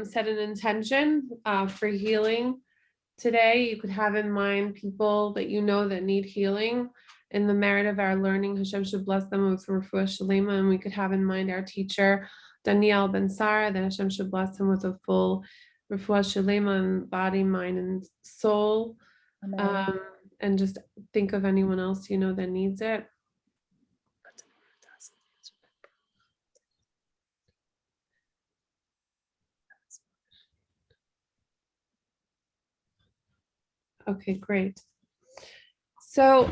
set an intention for healing today. You could have in mind people that you know that need healing. In the merit of our learning, Hashem should bless them with refuah shalema, and we could have in mind our teacher, Daniel Ben Sara, that Hashem should bless him with a full refuah shalema in body, mind, and soul. And just think of anyone else you know that needs it. Okay, great. So,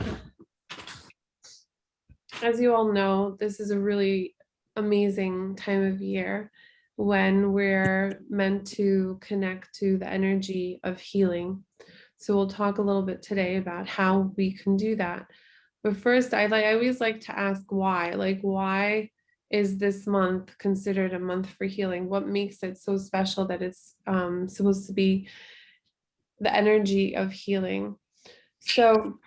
as you all know, this is a really amazing time of year when we're meant to connect to the energy of healing. So we'll talk a little bit today about how we can do that. But first, I always like to ask why. Like, why is this month considered a month for healing? What makes it so special that it's supposed to be the energy of healing? So,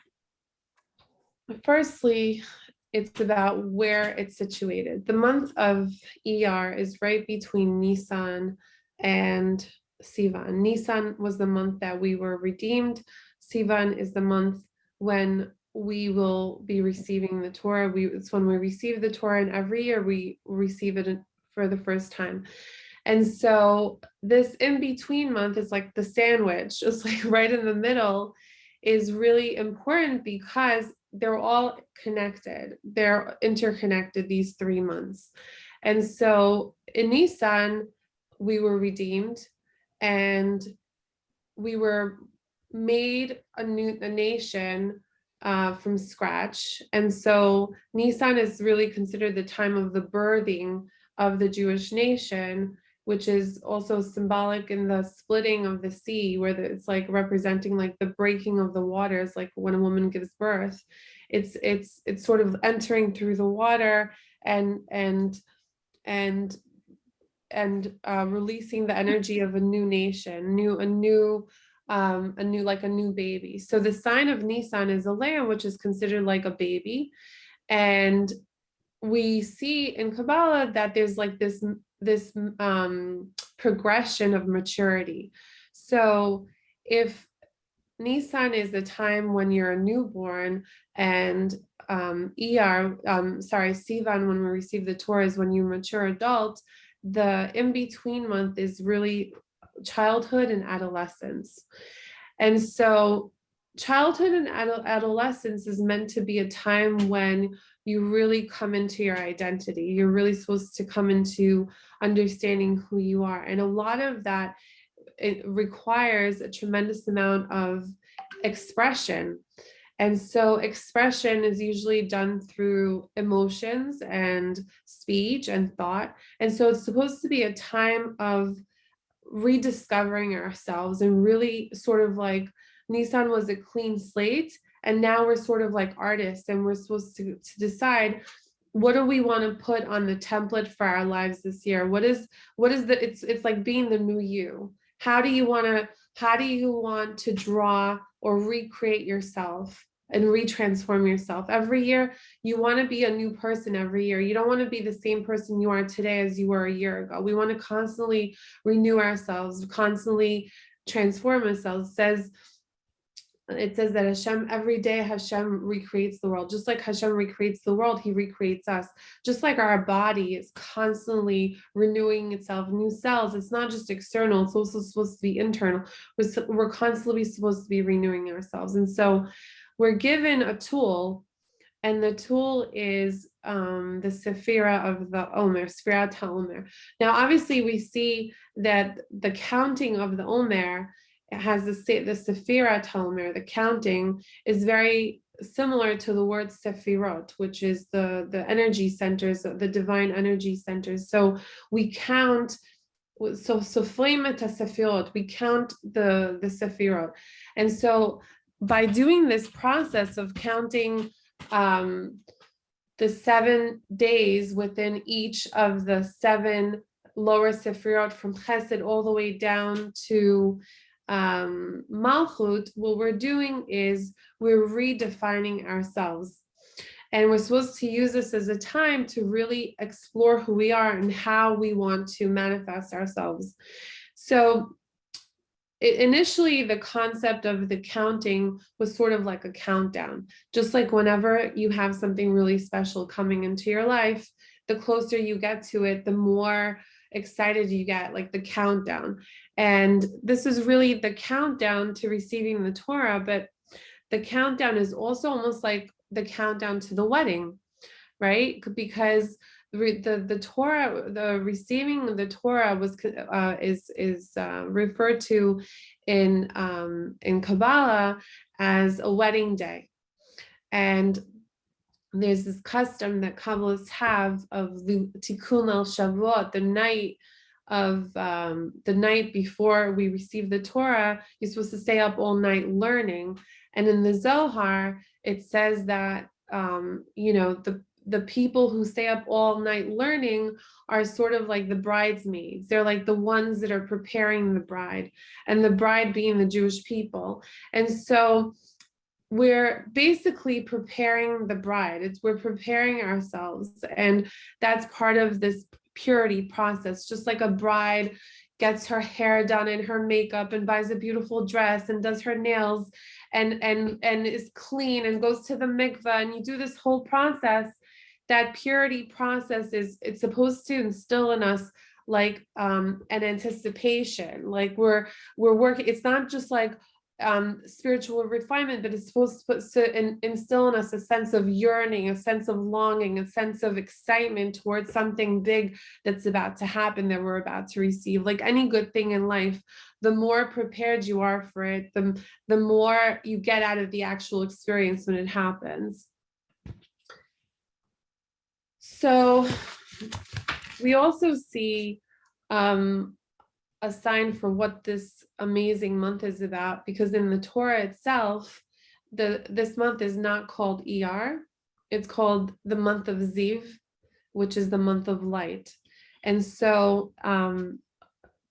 firstly, it's about where it's situated. The month of Iyar is right between Nisan and Sivan. Nisan was the month that we were redeemed. Sivan is the month when we will be receiving the Torah. It's when we receive the Torah, and every year we receive it for the first time. And so this in-between month is like the sandwich, just like right in the middle, is really important because they're all connected. They're interconnected, these 3 months. And so in Nisan, we were redeemed and we were made a nation from scratch. And so Nisan is really considered the time of the birthing of the Jewish nation, which is also symbolic in the splitting of the sea, where it's like representing like the breaking of the waters, like when a woman gives birth. It's sort of entering through the water and releasing the energy of a new nation, a new baby. So the sign of Nisan is a lamb, which is considered like a baby, and we see in Kabbalah that there's like this progression of maturity. So if Nisan is the time when you're a newborn, and Sivan, when we receive the Torah, is when you mature adult. The in-between month is really childhood and adolescence. And so childhood and adolescence is meant to be a time when you really come into your identity. You're really supposed to come into understanding who you are. And a lot of that, it requires a tremendous amount of expression. And so expression is usually done through emotions and speech and thought. And so it's supposed to be a time of rediscovering ourselves and really sort of like Nisan was a clean slate. And now we're sort of like artists, and we're supposed to decide, what do we want to put on the template for our lives this year? It's like being the new you. How do you want to draw or recreate yourself and retransform yourself? Every year, you want to be a new person every year. You don't want to be the same person you are today as you were a year ago. We want to constantly renew ourselves, constantly transform ourselves. It says that Hashem, every day Hashem recreates the world. Just like Hashem recreates the world, he recreates us. Just like our body is constantly renewing itself, new cells. It's not just external, it's also supposed to be internal. We're constantly supposed to be renewing ourselves. And so we're given a tool, and the tool is the Sephira of the Omer, Sfirat HaOmer. Now, obviously, we see that the counting of the Omer, it has the Sephira Tomer, the counting is very similar to the word Sephirot, which is the energy centers, the divine energy centers. So we count, so Fleimet Sephirot, we count the Sephirot. And so by doing this process of counting the 7 days within each of the 7 lower Sephirot, from Chesed all the way down to Malchut, what we're doing is we're redefining ourselves. And we're supposed to use this as a time to really explore who we are and how we want to manifest ourselves. So initially, the concept of the counting was sort of like a countdown. Just like whenever you have something really special coming into your life, the closer you get to it, the more excited you get, like the countdown. And this is really the countdown to receiving the Torah, but the countdown is also almost like the countdown to the wedding, right? Because the Torah, the receiving the Torah was is referred to in Kabbalah as a wedding day, and there's this custom that Kabbalists have of Tikkun al Shavuot, the night before we receive the Torah. You're supposed to stay up all night learning, and in the Zohar it says that the people who stay up all night learning are sort of like the bridesmaids. They're like the ones that are preparing the bride, and the bride being the Jewish people. And so we're basically preparing the bride. We're preparing ourselves, and that's part of this purity process. Just like a bride gets her hair done and her makeup and buys a beautiful dress and does her nails and is clean and goes to the mikveh, and you do this whole process. That purity process it's supposed to instill in us like an anticipation, like we're working. It's not just like spiritual refinement, but it's supposed to instill in us a sense of yearning, a sense of longing, a sense of excitement towards something big that's about to happen, that we're about to receive. Like any good thing in life, the more prepared you are for it, the more you get out of the actual experience when it happens. So we also see a sign for what this amazing month is about, because in the Torah itself, this month is not called Iyar. It's called the month of Ziv, which is the month of light. And so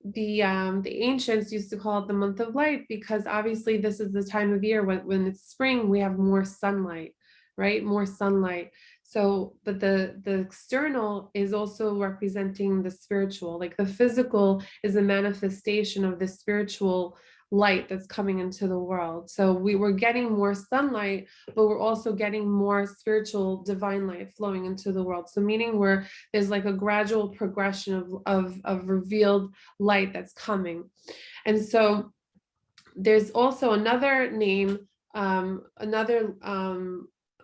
the ancients used to call it the month of light, because obviously this is the time of year when it's spring, we have more sunlight, right? More sunlight. So, but the external is also representing the spiritual. Like the physical is a manifestation of the spiritual light that's coming into the world. So we were getting more sunlight, but we're also getting more spiritual divine light flowing into the world. So meaning there's like a gradual progression of revealed light that's coming. And so there's also another name,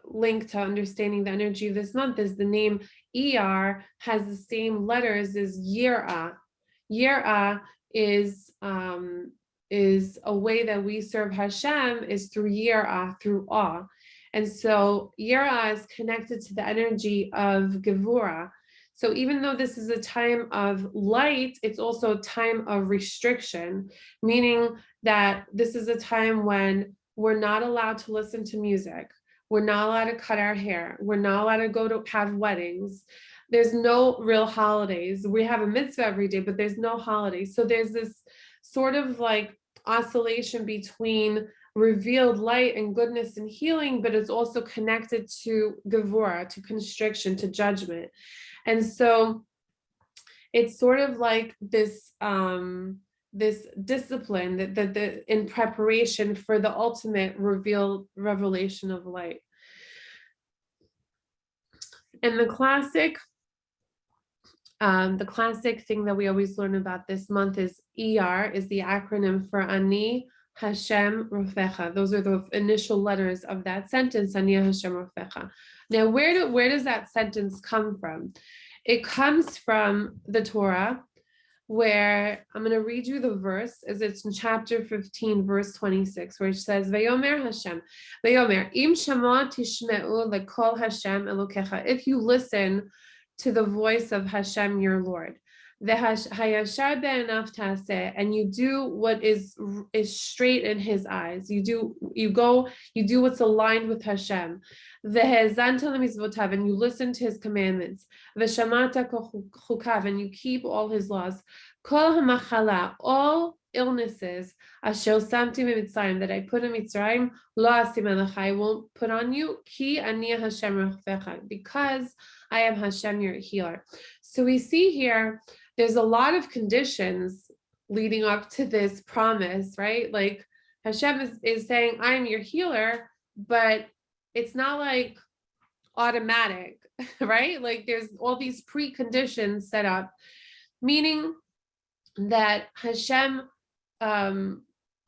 link to understanding the energy of this month is the name Iyar has the same letters as Yirah. Yirah is a way that we serve Hashem is through Yirah, through awe. And so Yirah is connected to the energy of Gevurah. So even though this is a time of light, it's also a time of restriction, meaning that this is a time when we're not allowed to listen to music. We're not allowed to cut our hair. We're not allowed to go to have weddings. There's no real holidays. We have a mitzvah every day, but there's no holidays. So there's this sort of like oscillation between revealed light and goodness and healing, but it's also connected to Gevurah, to constriction, to judgment. And so it's sort of like this this discipline that in preparation for the ultimate revelation of light. And the classic thing that we always learn about this month is Iyar is the acronym for Ani Hashem Rofecha. Those are the initial letters of that sentence, Ani Hashem Rofecha. Now, where does that sentence come from? It comes from the Torah, where I'm going to read you the verse, as it's in chapter 15, verse 26, where it says, Vayomer Hashem, Vayomer, Im Shama Tishme'u Lekol Hashem Elokecha. If you listen to the voice of Hashem, your Lord, Hayashar be'enav taseh, and you do what is straight in His eyes. You do what's aligned with Hashem. Vehezanta lemizvotav, and you listen to His commandments. Veshamata chukav, and you keep all His laws. Kol hamachala, all illnesses that I put in Mitzrayim, lo asim alecha, I won't put on you, ki ani Hashem rofecha, because I am Hashem your healer. So we see here, there's a lot of conditions leading up to this promise, right? Like Hashem is saying, I am your healer, but it's not like automatic, right? Like there's all these preconditions set up, meaning that Hashem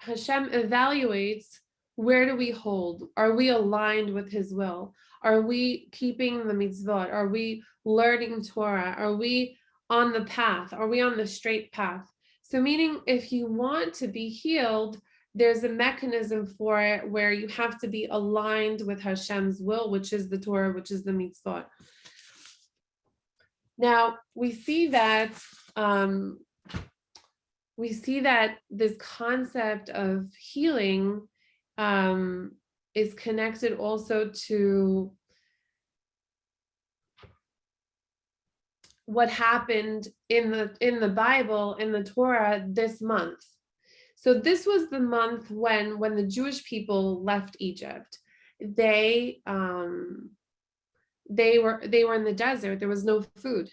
evaluates, where do we hold? Are we aligned with his will? Are we keeping the mitzvot? Are we learning Torah? Are we on the path? Are we on the straight path? So meaning if you want to be healed, there's a mechanism for it where you have to be aligned with Hashem's will, which is the Torah, which is the mitzvot. Now we see that this concept of healing is connected also to what happened in the Bible, in the Torah this month. So this was the month when the Jewish people left Egypt. They were in the desert. There was no food.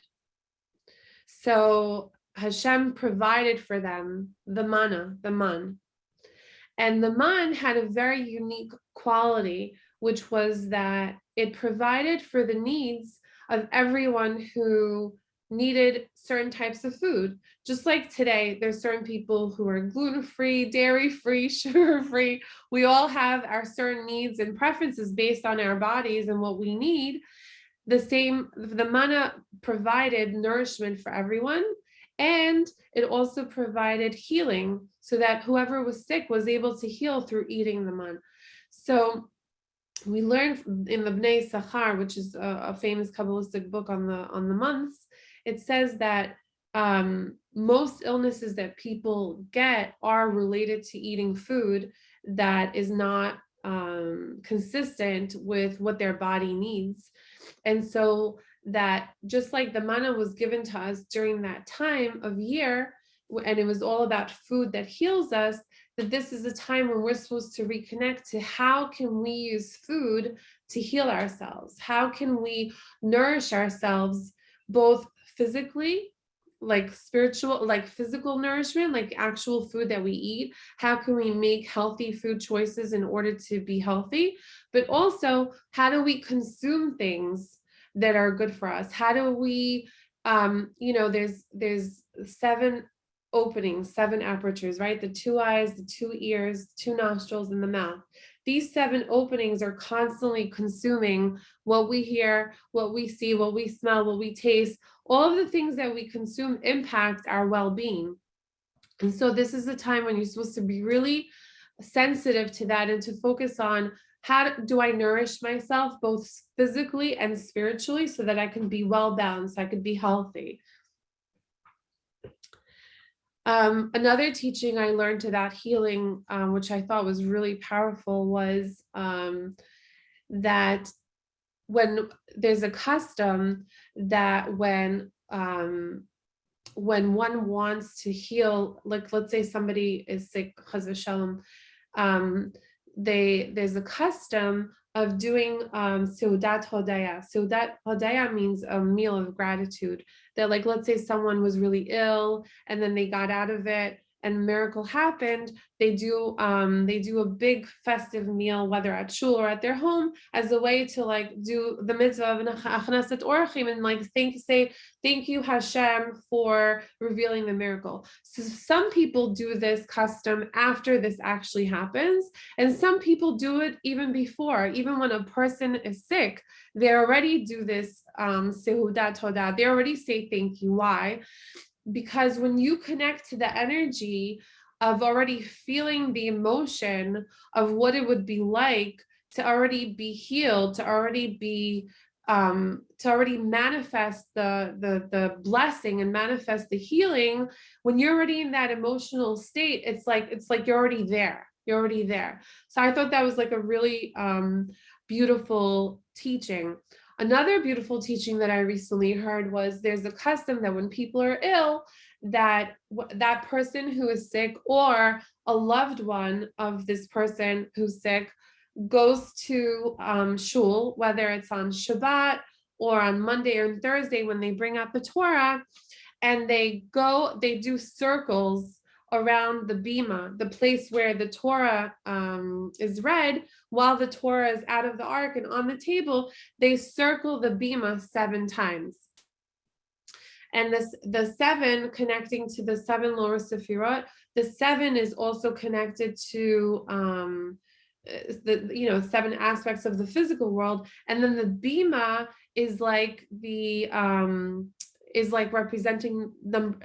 So Hashem provided for them the manna, the man. And the man had a very unique quality, which was that it provided for the needs of everyone who needed certain types of food. Just like today, there's certain people who are gluten-free, dairy-free, sugar-free. We all have our certain needs and preferences based on our bodies and what we need. The manna provided nourishment for everyone, and it also provided healing so that whoever was sick was able to heal through eating the manna. So we learned in the Bnei Sachar, which is a famous Kabbalistic book on the months, it says that most illnesses that people get are related to eating food that is not consistent with what their body needs. And so that just like the manna was given to us during that time of year, and it was all about food that heals us, that this is a time when we're supposed to reconnect to how can we use food to heal ourselves? How can we nourish ourselves both physically, like spiritual, like physical nourishment, like actual food that we eat? How can we make healthy food choices in order to be healthy? But also, how do we consume things that are good for us? How do we, there's 7 openings, 7 apertures, right? The 2 eyes, the 2 ears, 2 nostrils, and the mouth. These 7 openings are constantly consuming what we hear, what we see, what we smell, what we taste. All of the things that we consume impact our well-being. And so this is the time when you're supposed to be really sensitive to that and to focus on how do I nourish myself both physically and spiritually so that I can be well balanced, I could be healthy. Another teaching I learned about healing, which I thought was really powerful, was that when there's a custom that when one wants to heal, like let's say somebody is sick, chas v'shalom, there's a custom of doing seudat hodaya. Seudat hodaya means a meal of gratitude. That like, let's say someone was really ill and then they got out of it and a miracle happened, they do a big festive meal, whether at shul or at their home, as a way to like do the mitzvah of achnasat orachim and like say thank you Hashem for revealing the miracle. So some people do this custom after this actually happens, and some people do it even before. Even when a person is sick, they already do this sehudat todah. They already say thank you. Why? Because when you connect to the energy of already feeling the emotion of what it would be like to already be healed, to already manifest the blessing and manifest the healing, when you're already in that emotional state, it's like you're already there. You're already there. So I thought that was like a really beautiful teaching. Another beautiful teaching that I recently heard was there's a custom that when people are ill, that that person who is sick or a loved one of this person who's sick goes to shul, whether it's on Shabbat or on Monday or Thursday when they bring out the Torah, and they do circles around the bima, the place where the Torah is read, while the Torah is out of the ark and on the table, they circle the bima 7 times. And the 7 connecting to the 7 lower sefirot, the 7 is also connected to the 7 aspects of the physical world, and then the bima is like the is like representing them,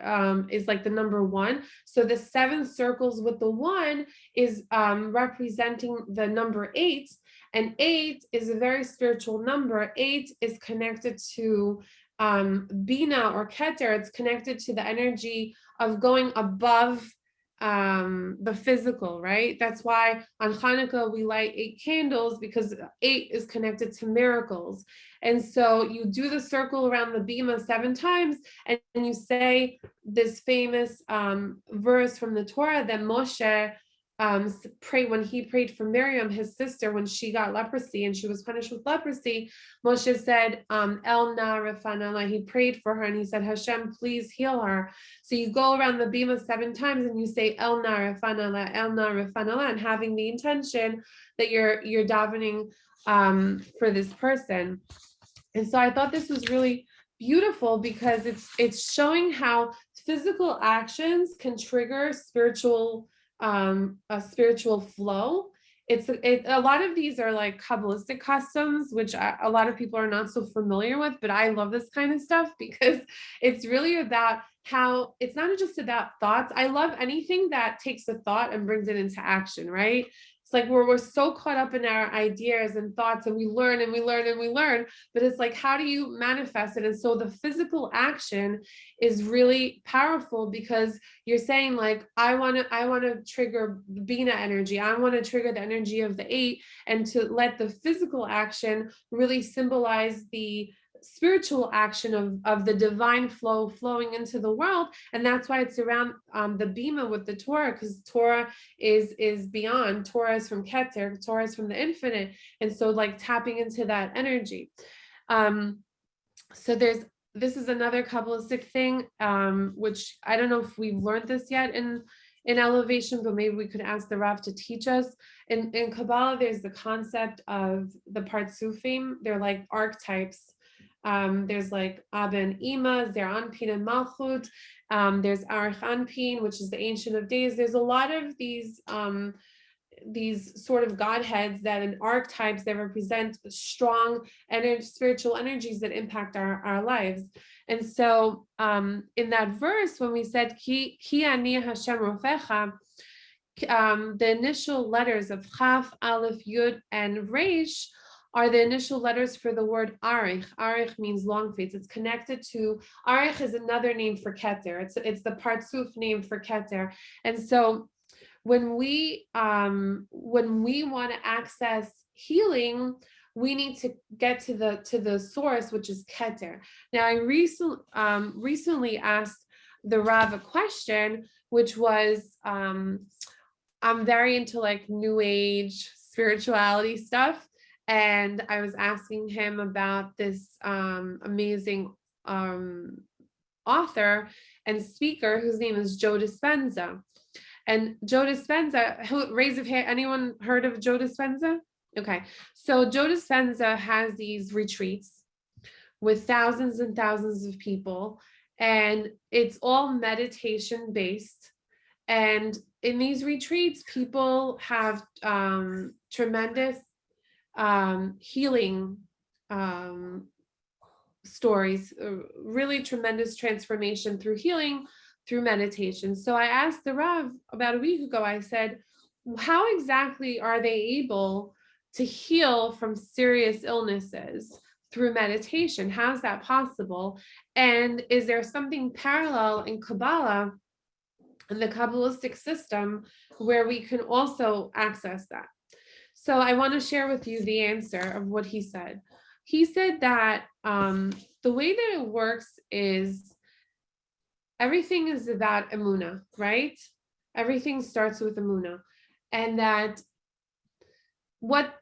is like the number 1. So the 7 circles with the 1 is representing the number 8, and 8 is a very spiritual number. 8 is connected to bina or keter. It's connected to the energy of going above the physical, right? That's why on Hanukkah we light 8 candles, because 8 is connected to miracles. And so you do the circle around the bima 7 times, and you say this famous verse from the Torah that Moshe prayed when he prayed for Miriam, his sister, when she got leprosy and she was punished with leprosy. Moshe said, El na refanala. He prayed for her and he said, Hashem, please heal her. So you go around the bima 7 times and you say, El na refanala, El na refanala, and having the intention that you're davening for this person. And so I thought this was really beautiful, because it's showing how physical actions can trigger a spiritual flow. A lot of these are like Kabbalistic customs, which a lot of people are not so familiar with, but I love this kind of stuff because it's really about how it's not just about thoughts. I love anything that takes a thought and brings it into action, right? It's like we're so caught up in our ideas and thoughts, and we learn and we learn and we learn, but it's like, how do you manifest it? And so the physical action is really powerful, because you're saying like, I want to trigger Bina energy. I want to trigger the energy of the 8, and to let the physical action really symbolize the spiritual action of the divine flow flowing into the world. And that's why it's around the bima with the Torah, because Torah is beyond. Torah is from Keter, Torah is from the infinite, and so like tapping into that energy. So this is another Kabbalistic thing, which I don't know if we've learned this yet in elevation, but maybe we could ask the Rav to teach us. In Kabbalah, there's the concept of the Partsufim. They're like archetypes. There's like Abba and Ima, Zer Anpin and Malchut. There's Arich Anpin, which is the Ancient of Days. There's a lot of these sort of godheads that in archetypes that represent strong spiritual energies that impact our lives. And so in that verse, when we said Ki ani Hashem Rofecha, the initial letters of Chaf, Aleph, Yud, and Reish are the initial letters for the word Arich. Arich means long face. It's connected to, Arich is another name for Keter. It's the Partsuf name for Keter. And so when we want to access healing, we need to get to the source, which is Keter. Now, I recently asked the Rav a question, which was, I'm very into like New Age spirituality stuff. And I was asking him about this amazing author and speaker whose name is Joe Dispenza. And Joe Dispenza, raise of hand, anyone heard of Joe Dispenza? Okay, so Joe Dispenza has these retreats with thousands and thousands of people, and it's all meditation based. And in these retreats, people have tremendous healing stories, really tremendous transformation through healing, through meditation. So I asked the Rav about a week ago, I said, how exactly are they able to heal from serious illnesses through meditation? How's that possible? And is there something parallel in Kabbalah, in the Kabbalistic system, where we can also access that? So I want to share with you the answer of what he said. He said that the way that it works is everything is about emuna, right? Everything starts with emuna, and that what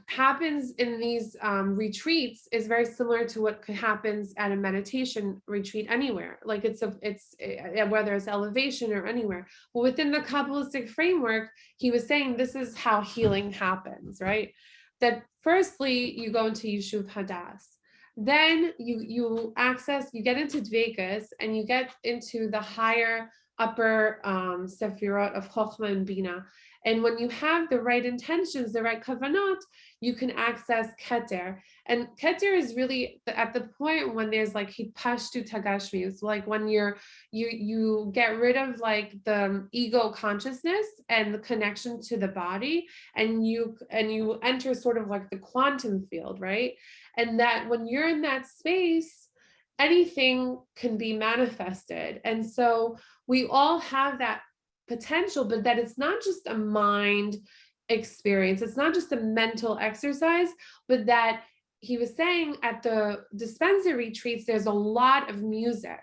happens in these retreats is very similar to what happens at a meditation retreat anywhere. Like it's whether it's elevation or anywhere. But within the Kabbalistic framework, he was saying this is how healing happens, right? That firstly you go into Yishuv Hadas. Then you get into Dvekas, and you get into the higher upper Sefirot of Chokhmah and Bina. And when you have the right intentions, the right kavanot, you can access Keter. And Keter is really at the point when there's like hitpashtu tagashmius, like when you get rid of like the ego consciousness and the connection to the body, and you enter sort of like the quantum field, right? And that when you're in that space, anything can be manifested. And so we all have that potential, but that it's not just a mind experience, it's not just a mental exercise, but that he was saying at the dispenser retreats, there's a lot of music.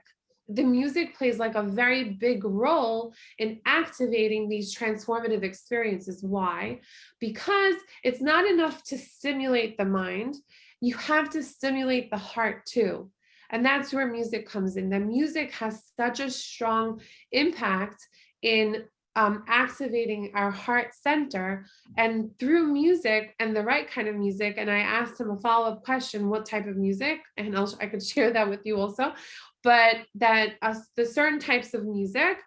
The music plays like a very big role in activating these transformative experiences. Why? Because it's not enough to stimulate the mind, you have to stimulate the heart too. And that's where music comes in. The music has such a strong impact in activating our heart center. And through music, and the right kind of music, and I asked him a follow-up question, what type of music? And I could share that with you also, but that the certain types of music,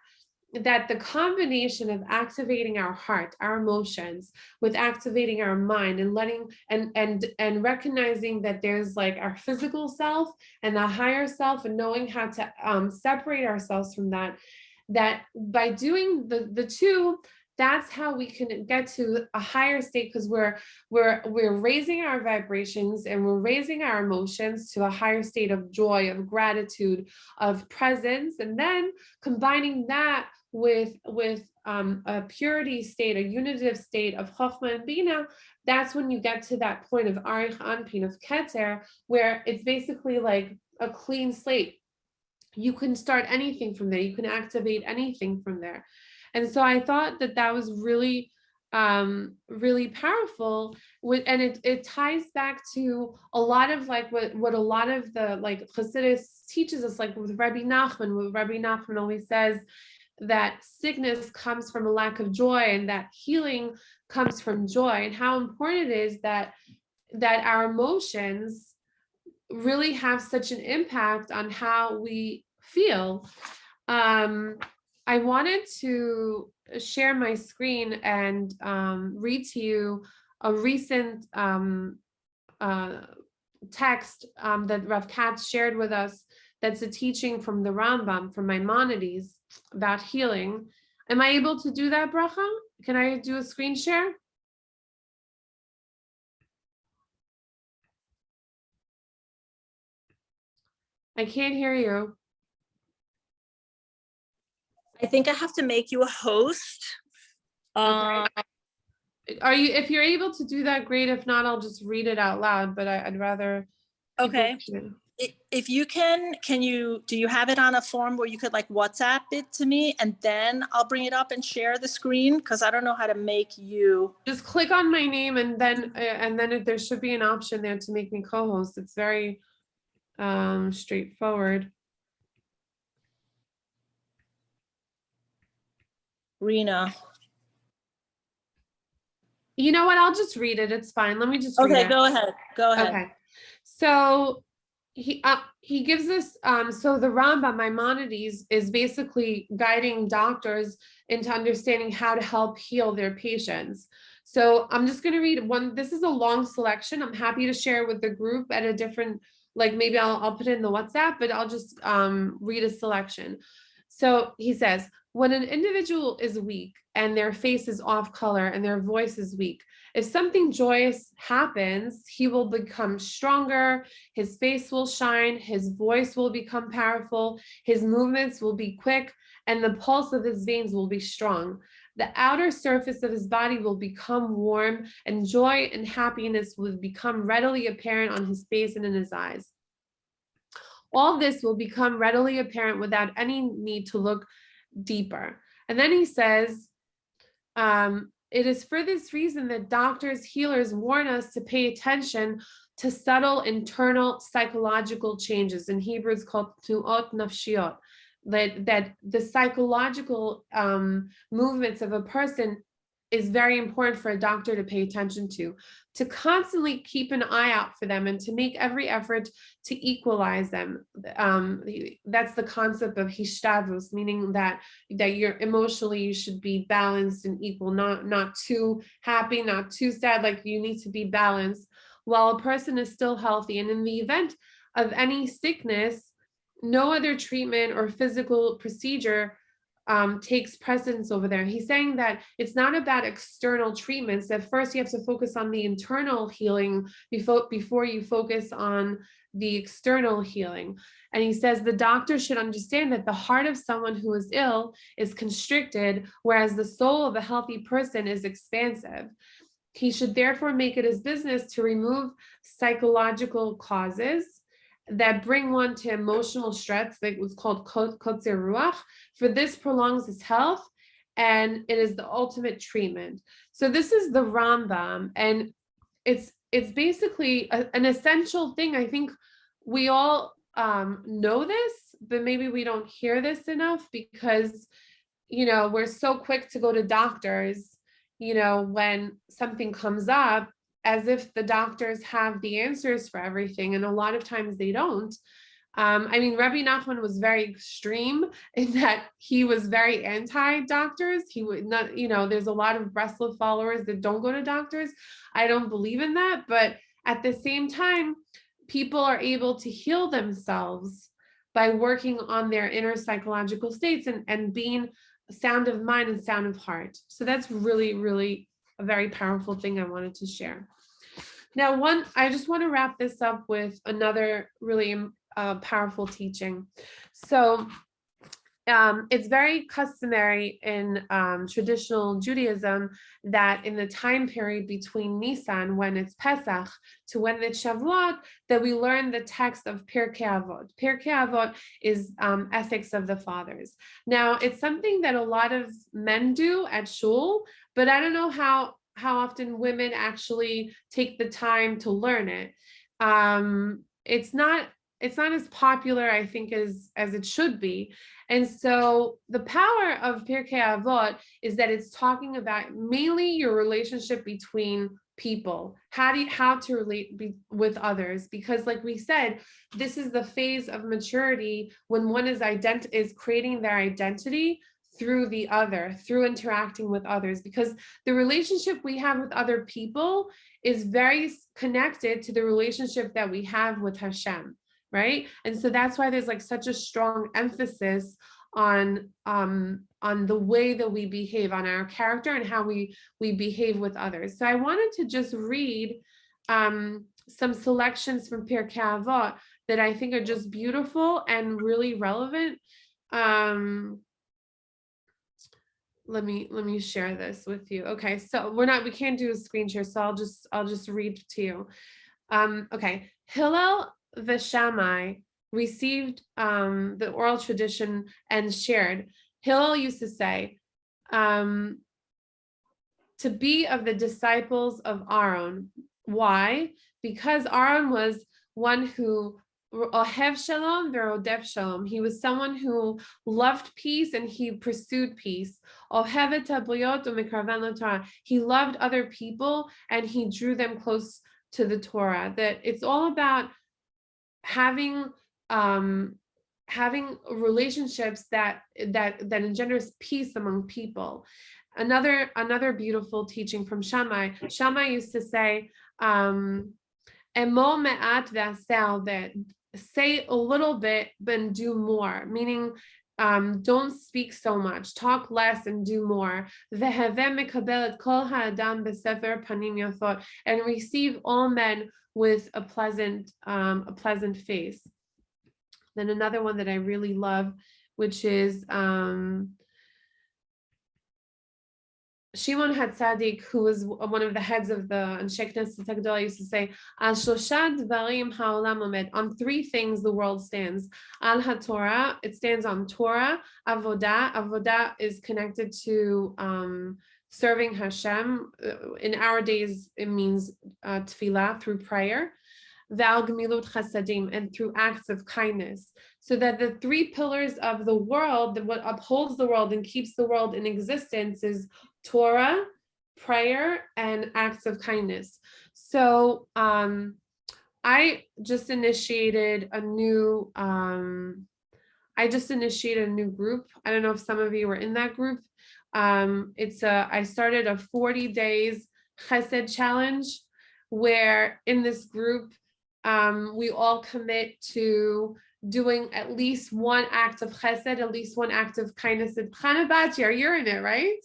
that the combination of activating our heart, our emotions, with activating our mind, and letting and recognizing that there's like our physical self and the higher self, and knowing how to separate ourselves from that, that by doing the two, that's how we can get to a higher state, because we're raising our vibrations and we're raising our emotions to a higher state of joy, of gratitude, of presence, and then combining that with a purity state, a unitive state of Chokhmah and Bina. That's when you get to that point of Arich Anpin, of Keter, where it's basically like a clean slate. You can start anything from there. You can activate anything from there. And so I thought that was really, really powerful. And it ties back to a lot of like what a lot of the like Hasidus teaches us, like with Rabbi Nachman. What Rabbi Nachman always says, that sickness comes from a lack of joy, and that healing comes from joy, and how important it is that our emotions really have such an impact on how we feel. I wanted to share my screen and read to you a recent text that Rav Katz shared with us. That's a teaching from the Rambam, from Maimonides, about healing. Am I able to do that, Bracha? Can I do a screen share? I can't hear you. I think I have to make you a host. Okay. Are you, if you're able to do that, great. If not, I'll just read it out loud, but I'd rather. Okay. If you can do you have it on a form where you could like WhatsApp it to me, and then I'll bring it up and share the screen? Because I don't know how to make you. Just click on my name, and then there should be an option there to make me co-host. It's very straightforward. Rina. You know what? I'll just read it. It's fine. Let me just read it. Okay, go ahead. Go ahead. Okay. So he gives us so the Rambam, Maimonides, is basically guiding doctors into understanding how to help heal their patients. So I'm just going to read one. This is a long selection. I'm happy to share with the group at a different, like maybe I'll put it in the WhatsApp, but I'll just read a selection. So he says, when an individual is weak and their face is off color and their voice is weak, if something joyous happens, he will become stronger, his face will shine, his voice will become powerful, his movements will be quick, and the pulse of his veins will be strong. The outer surface of his body will become warm, and joy and happiness will become readily apparent on his face and in his eyes. All this will become readily apparent without any need to look deeper. And then he says, it is for this reason that doctors, healers warn us to pay attention to subtle internal psychological changes. In Hebrew, it's called tnuot nafshiot, that the psychological movements of a person is very important for a doctor to pay attention to constantly keep an eye out for them and to make every effort to equalize them. That's the concept of hishtadlus, meaning that you're emotionally, you should be balanced and equal, not too happy, not too sad, like you need to be balanced while a person is still healthy. And in the event of any sickness, no other treatment or physical procedure takes precedence over there. He's saying that it's not about external treatments, that first you have to focus on the internal healing before you focus on the external healing. And he says the doctor should understand that the heart of someone who is ill is constricted, whereas the soul of a healthy person is expansive. He should therefore make it his business to remove psychological causes that bring one to emotional stress, that was called kotzer ruach, for this prolongs his health, and it is the ultimate treatment. So this is the Rambam, and it's basically an essential thing. I think we all know this, but maybe we don't hear this enough because, we're so quick to go to doctors, when something comes up, as if the doctors have the answers for everything. And a lot of times they don't. Rabbi Nachman was very extreme in that he was very anti-doctors. He would not, there's a lot of Breslov followers that don't go to doctors. I don't believe in that. But at the same time, people are able to heal themselves by working on their inner psychological states and being sound of mind and sound of heart. So that's really, really a very powerful thing I wanted to share. Now, I just want to wrap this up with another really powerful teaching. So it's very customary in traditional Judaism that in the time period between Nisan, when it's Pesach, to when it's Shavuot, that we learn the text of Perkei Avot. Perkei Avot is ethics of the fathers. Now, it's something that a lot of men do at shul, but I don't know how often women actually take the time to learn it. It's not as popular, I think, as it should be. And so the power of Pirkei Avot is that it's talking about mainly your relationship between people, how to relate with others, because like we said, this is the phase of maturity when one is creating their identity through the other, through interacting with others, because the relationship we have with other people is very connected to the relationship that we have with Hashem, right? And so that's why there's like such a strong emphasis on the way that we behave, on our character and how we behave with others. So I wanted to just read some selections from Pirkei Avot that I think are just beautiful and really relevant. Let me share this with you. Okay, so we can't do a screen share, so I'll just read to you. Okay, Hillel Veshamai received the oral tradition and shared. Hillel used to say, to be of the disciples of Aaron. Why? Because Aaron was one who Ohev Shalom ve'rodef Shalom. He was someone who loved peace and he pursued peace. Ohevet habriot u'mikraven l'Torah. He loved other people and he drew them close to the Torah. That it's all about having relationships that engenders peace among people. Another beautiful teaching from Shammai. Shammai used to say, Emo me'at ve'aseh, that say a little bit but do more, meaning don't speak so much, talk less and do more. Ve'heveh mekabel et kol ha'adam b'sefer panim yafot, and receive all men with a pleasant face. Then another one that I really love, which is Shimon HaTzadik, who was one of the heads of the Anshe Knesset Hagdolah, used to say, Al Shloshad Dvarim Ha'olam Omed, on three things the world stands. Al HaTorah, it stands on Torah. Avodah, Avodah is connected to serving Hashem. In our days, it means tefillah, through prayer. Val Gemilut Chasadim, and through acts of kindness. So that the three pillars of the world, what upholds the world and keeps the world in existence, is Torah, prayer, and acts of kindness. So I just initiated a new group. I don't know if some of you were in that group. I started a 40 days chesed challenge, where in this group we all commit to doing at least one act of chesed, at least one act of kindness. And Chana Batya, you're in it, right?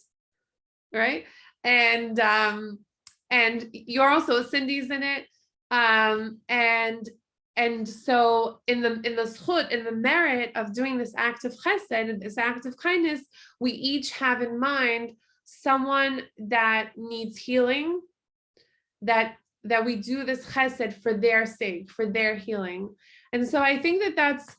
Right? And you're also, Cindy's in it. And so in the zchut, in the merit of doing this act of chesed and this act of kindness, we each have in mind someone that needs healing, that we do this chesed for their sake, for their healing. And so I think that that's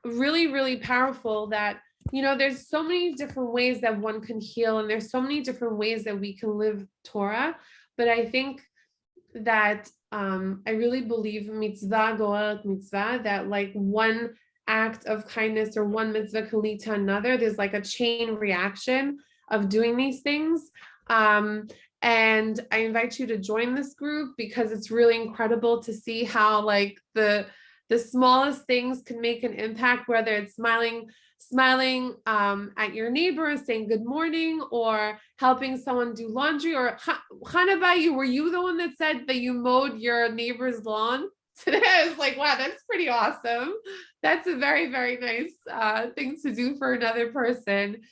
really, really powerful, that, you know, there's so many different ways that one can heal, and there's so many different ways that we can live Torah. But I think that I really believe mitzvah go'el mitzvah, that like one act of kindness or one mitzvah can lead to another. There's like a chain reaction of doing these things. And I invite you to join this group, because it's really incredible to see how like the smallest things can make an impact, whether it's smiling at your neighbor, saying good morning, or helping someone do laundry. Or Chana, were you the one that said that you mowed your neighbor's lawn today? I was like, wow, that's pretty awesome. That's a very, very nice thing to do for another person.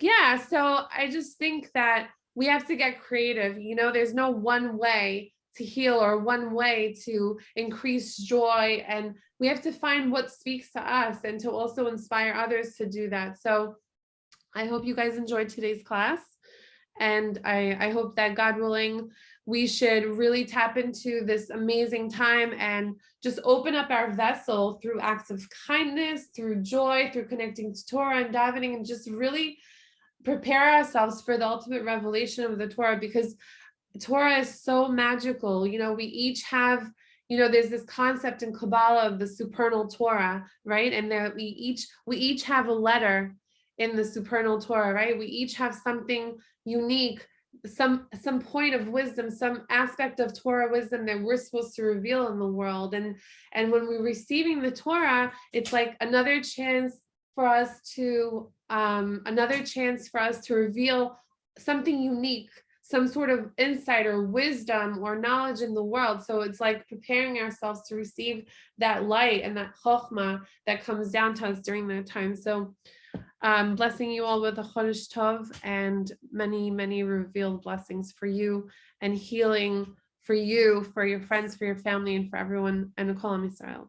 Yeah, so I just think that we have to get creative. You know, there's no one way to heal or one way to increase joy, and we have to find what speaks to us and to also inspire others to do that. So I hope you guys enjoyed today's class, and I hope that, God willing, we should really tap into this amazing time and just open up our vessel through acts of kindness, through joy, through connecting to Torah and davening, and just really prepare ourselves for the ultimate revelation of the Torah, because Torah is so magical. You know, we each have, you know, there's this concept in Kabbalah of the supernal Torah, right? And there we each have a letter in the supernal Torah, right? We each have something unique, some point of wisdom, some aspect of Torah wisdom that we're supposed to reveal in the world. And when we're receiving the Torah, it's like another chance for us to reveal something unique, some sort of insight or wisdom or knowledge in the world. So it's like preparing ourselves to receive that light and that chokhmah that comes down to us during that time. So blessing you all with a chodesh tov, and many, many revealed blessings for you, and healing for you, for your friends, for your family, and for everyone, and Kol Am Yisrael.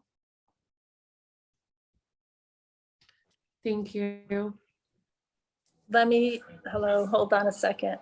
Thank you. Hello, hold on a second.